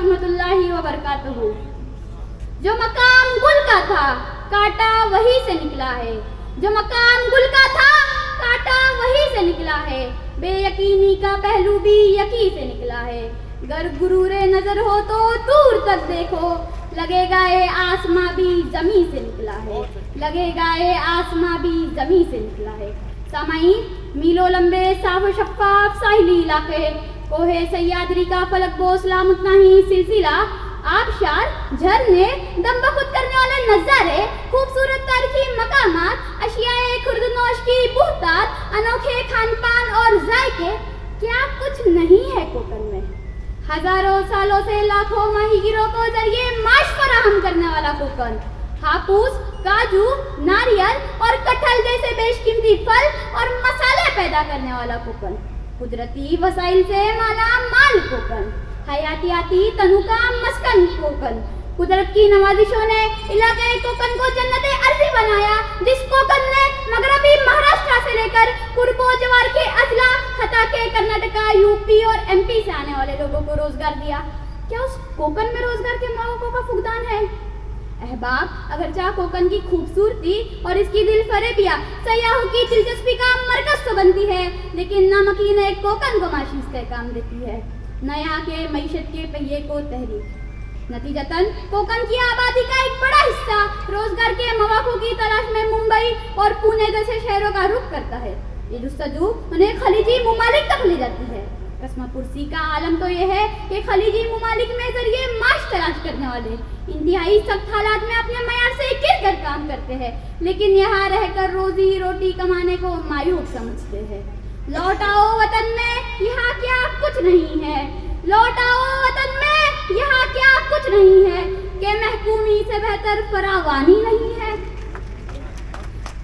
ورحمۃ اللہ وبرکاتہ۔ جو مقام گل کا تھا کاٹا وہی سے نکلا ہے، جو مقام گل کا تھا کاٹا وہی سے نکلا ہے، بے یقینی کا پہلو بھی یقین سے نکلا ہے۔ گر غرور نظر ہو تو دور تک دیکھو، لگے گا یہ آسماں بھی زمین سے نکلا ہے، لگے گا یہ آسماں بھی زمین سے نکلا ہے۔ سامعین، میلوں لمبے صاف و شفاف ساحلی علاقے، کوہ سیادری کا فلک بوسلا متناہی سلسلہ، آبشار، جھرنے، دم بخود کرنے والے نظارے، خوبصورت تاریخی مقامات، اشیاء خوردنوش کی بہتات، انوکھے کھان پان اور ذائقے، کیا کچھ نہیں ہے کوکن میں؟ ہزاروں سالوں سے لاکھوں ماہی گیروں کو ذریعے معاش فراہم کرنے والا کوکن، ہاپوس، کاجو، ناریل اور کٹہل جیسے بیش قیمتی پھل اور مسالے پیدا کرنے والا کوکن، قدرتی وسائل سے مالا مال کوکن، حیاتیاتی تنوع کا مسکن کوکن۔ قدرت کی نوازشوں نے علاقے کوکن کو جنت ارضی بنایا، جس کوکن نے مغربی مہاراشٹر سے لے کر قرب و جوار کے اضلاع حتیٰ کہ کرناٹکا، یو پی اور ایم پی سے آنے والے لوگوں کو روزگار دیا۔ کیا اس کوکن میں روزگار کے مواقع کا فقدان ہے؟ احباب، اگرچہ کوکن کی خوبصورتی اور اس کی دل فریبیاں سیاحوں کی دلچسپی کا مرکز تو بنتی ہے، لیکن نامکین ایک کوکن کو معاشی استحکام دیتی ہے، نہ یہاں کے معیشت کے پہیے کو تحریک۔ نتیجتاً کوکن کی آبادی کا ایک بڑا حصہ روزگار کے مواقع کی تلاش میں ممبئی اور پونے جیسے شہروں کا رخ کرتا ہے۔ یہ جستجو انہیں خلیجی ممالک تک لے جاتی ہے۔ قسمہ پرسی کا عالم تو یہ ہے کہ خلیجی ممالک میں ذریعے معاش تلاش کرنے والے انتہائی سخت حالات میں اپنے معیار سے گر کر کام کرتے ہیں، لیکن یہاں رہ کر روزی روٹی کمانے کو معیوب سمجھتے ہیں۔ لوٹ آؤ وطن میں، یہاں کیا کچھ نہیں ہے، لوٹ آؤ وطن میں، یہاں کیا کچھ نہیں ہے، کہ محکومی سے بہتر فراوانی نہیں ہے۔